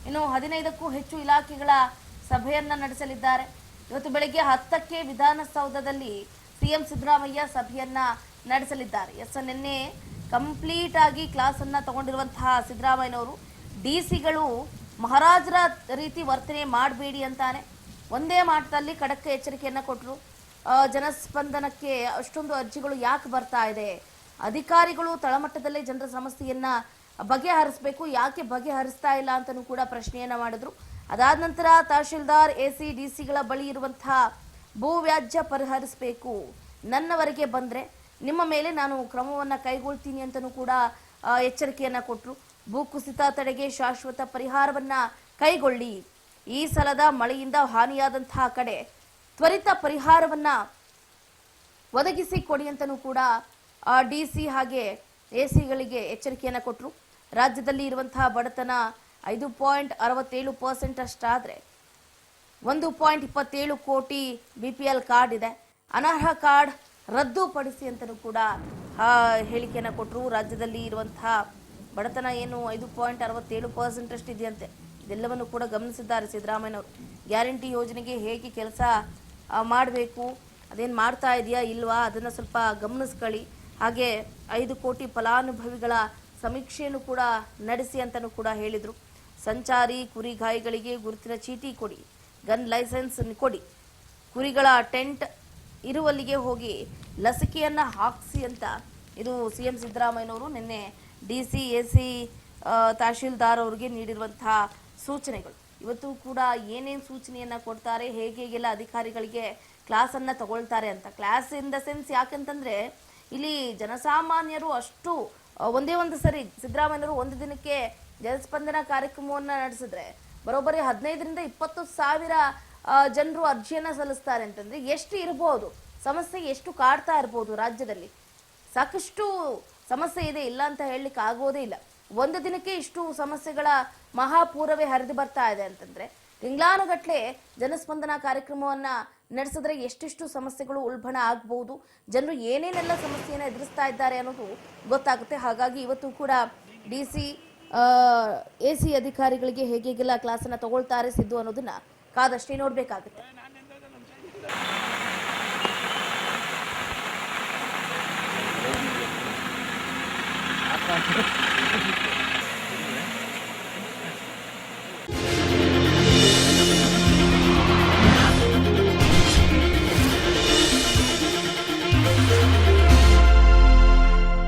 ಇನ್ನು 15ಕ್ಕೂ ಹೆಚ್ಚು ಇಲಾಖೆಗಳ ಸಭೆಯನ್ನ ನಡೆಸಲಿದ್ದಾರೆ. ಇವತ್ತು ಬೆಳಗ್ಗೆ 10ಕ್ಕೆ ವಿಧಾನಸೌಧದಲ್ಲಿ ಸಿಎಂ ಸಿದ್ದರಾಮಯ್ಯ ಸಭೆಯನ್ನ ನಡೆಸಲಿದ್ದಾರೆ. ನಿನ್ನೆ ಕಂಪ್ಲೀಟ್ ಆಗಿ ಕ್ಲಾಸ್ ಅನ್ನ ತಗೊಂಡಿರುವಂತಹ ಸಿದ್ದರಾಮಯ್ಯನವರು ಡಿಸಿಗಳು ಮಹಾರಾಜರ ರೀತಿ ವರ್ತನೆ ಮಾಡಬೇಡಿ ಅಂತಾನೆ ಒಂದೇ ಮಾತಲ್ಲಿ ಖಡಕ್ ಎಚ್ಚರಿಕೆಯನ್ನ ಕೊಟ್ಟರು. ಜನಸ್ಪಂದನಕ್ಕೆ ಅಷ್ಟೊಂದು ಅರ್ಜಿಗಳು ಯಾಕೆ ಬರ್ತಾ ಇದೆ, ಅಧಿಕಾರಿಗಳು ತಳಮಟ್ಟದಲ್ಲೇ ಜನರ ಸಮಸ್ಯೆಯನ್ನ ಬಗೆಹರಿಸಬೇಕು, ಯಾಕೆ ಬಗೆಹರಿಸ್ತಾ ಇಲ್ಲ ಅಂತಲೂ ಕೂಡ ಪ್ರಶ್ನೆಯನ್ನ ಮಾಡಿದ್ರು. ಅದಾದ ನಂತರ ತಹಶೀಲ್ದಾರ್ ಎಸಿ ಡಿಸಿಗಳ ಬಳಿ ಇರುವಂತಹ ಭೂ ವ್ಯಾಜ್ಯ ಪರಿಹರಿಸಬೇಕು, ನನ್ನವರೆಗೆ ಬಂದ್ರೆ ನಿಮ್ಮ ಮೇಲೆ ನಾನು ಕ್ರಮವನ್ನ ಕೈಗೊಳ್ತೀನಿ ಅಂತಲೂ ಕೂಡ ಎಚ್ಚರಿಕೆಯನ್ನ ಕೊಟ್ಟರು. ಭೂಕುಸಿತ ತಡೆಗೆ ಶಾಶ್ವತ ಪರಿಹಾರವನ್ನ ಕೈಗೊಳ್ಳಿ, ಈ ಸಲದ ಮಳೆಯಿಂದ ಹಾನಿಯಾದಂತಹ ಕಡೆ ತ್ವರಿತ ಪರಿಹಾರವನ್ನ ಒದಗಿಸಿ ಕೊಡಿ ಅಂತಲೂ ಕೂಡ ಡಿಸಿ ಹಾಗೆ ಎಸಿಗಳಿಗೆ ಎಚ್ಚರಿಕೆಯನ್ನ ಕೊಟ್ಟರು. ರಾಜ್ಯದಲ್ಲಿ ಇರುವಂತಹ ಬಡತನ 5.67% ಅಷ್ಟಾದ್ರೆ 1.27 ಕೋಟಿ BPL ಕಾರ್ಡ್ ಇದೆ. ಅನರ್ಹ ಕಾರ್ಡ್ ರದ್ದುಪಡಿಸಿ ಅಂತಲೂ ಕೂಡ ಹೇಳಿಕೆಯನ್ನ ಕೊಟ್ಟರು. ರಾಜ್ಯದಲ್ಲಿ ಇರುವಂತಹ ಬಡತನ ಏನು 5.67% ಅಷ್ಟಿದೆಯಂತೆ. ಇದೆಲ್ಲವನ್ನು ಕೂಡ ಗಮನಿಸಿದ್ದಾರೆ ಸಿದ್ದರಾಮಯ್ಯನವರು. ಗ್ಯಾರಂಟಿ ಯೋಜನೆಗೆ ಹೇಗೆ ಕೆಲಸ ಮಾಡಬೇಕು, ಅದೇನು ಮಾಡ್ತಾ ಇದೆಯಾ ಇಲ್ವಾ ಅದನ್ನು ಸ್ವಲ್ಪ ಗಮನಿಸ್ಕೊಳ್ಳಿ. ಹಾಗೆ 5 ಕೋಟಿ ಫಲಾನುಭವಿಗಳ ಸಮೀಕ್ಷೆಯನ್ನು ಕೂಡ ನಡೆಸಿ ಅಂತಲೂ ಕೂಡ ಹೇಳಿದರು. ಸಂಚಾರಿ ಕುರಿಗಾಯಿಗಳಿಗೆ ಗುರುತಿನ ಚೀಟಿ ಕೊಡಿ, ಗನ್ ಲೈಸೆನ್ಸ್ ಕೊಡಿ, ಕುರಿಗಳ ಟೆಂಟ್ ಇರುವಲ್ಲಿಗೆ ಹೋಗಿ ಲಸಿಕೆಯನ್ನ ಹಾಕಿಸಿ ಅಂತ ಇದು ಸಿಎಂ ಸಿದ್ದರಾಮಯ್ಯನವರು ನಿನ್ನೆ ಡಿಸಿ ಎಸಿ ತಹಶೀಲ್ದಾರ್ ಅವರಿಗೆ ನೀಡಿರುವಂತಹ ಸೂಚನೆಗಳು. ಇವತ್ತು ಕೂಡ ಏನೇನು ಸೂಚನೆಯನ್ನ ಕೊಡ್ತಾರೆ, ಹೇಗೆಲ್ಲ ಅಧಿಕಾರಿಗಳಿಗೆ ಕ್ಲಾಸ್ ಅನ್ನ ತಗೊಳ್ತಾರೆ ಅಂತ. ಕ್ಲಾಸ್ ಇನ್ ದ ಸೆನ್ಸ್ ಯಾಕಂತಂದ್ರೆ ಇಲ್ಲಿ ಜನಸಾಮಾನ್ಯರು ಅಷ್ಟು ಒಂದೇ ಒಂದು ಸರಿ ಸಿದ್ದರಾಮಯ್ಯನವರು ಒಂದು ದಿನಕ್ಕೆ ಜನಸ್ಪಂದನ ಕಾರ್ಯಕ್ರಮವನ್ನ ನಡೆಸಿದ್ರೆ ಬರೋಬ್ಬರಿ 15ರಿಂದ 20 ಸಾವಿರ ಜನರು ಅರ್ಜಿಯನ್ನ ಸಲ್ಲಿಸ್ತಾರೆ ಅಂತಂದ್ರೆ ಎಷ್ಟು ಇರಬಹುದು, ಸಮಸ್ಯೆ ಎಷ್ಟು ಕಾಡ್ತಾ ಇರಬಹುದು. ರಾಜ್ಯದಲ್ಲಿ ಸಾಕಷ್ಟು ಸಮಸ್ಯೆ ಇದೆ, ಇಲ್ಲ ಅಂತ ಹೇಳಲಿಕ್ಕೆ ಆಗೋದೇ ಇಲ್ಲ. ಒಂದು ದಿನಕ್ಕೆ ಇಷ್ಟು ಸಮಸ್ಯೆಗಳ ಮಹಾಪೂರವೇ ಹರಿದು ಬರ್ತಾ ಇದೆ ಅಂತಂದ್ರೆ ತಿಂಗಳಾನುಗಟ್ಲೆ ಜನಸ್ಪಂದನ ಕಾರ್ಯಕ್ರಮವನ್ನ ನಡೆಸಿದ್ರೆ ಎಷ್ಟೆಷ್ಟು ಸಮಸ್ಯೆಗಳು ಉಲ್ಬಣ ಆಗಬಹುದು, ಜನರು ಏನೇನೆಲ್ಲ ಸಮಸ್ಯೆಯನ್ನ ಎದುರಿಸ್ತಾ ಇದ್ದಾರೆ ಅನ್ನೋದು ಗೊತ್ತಾಗುತ್ತೆ. ಹಾಗಾಗಿ ಇವತ್ತು ಕೂಡ ಡಿಸಿ ಎಸಿ ಅಧಿಕಾರಿಗಳಿಗೆ ಹೇಗೆಲ್ಲ ಕ್ಲಾಸ್ ಅನ್ನ ತಗೊಳ್ತಾರೆ ಸಿದ್ದು ಅನ್ನೋದನ್ನ ಕಾದಷ್ಟೇ ನೋಡ್ಬೇಕಾಗುತ್ತೆ.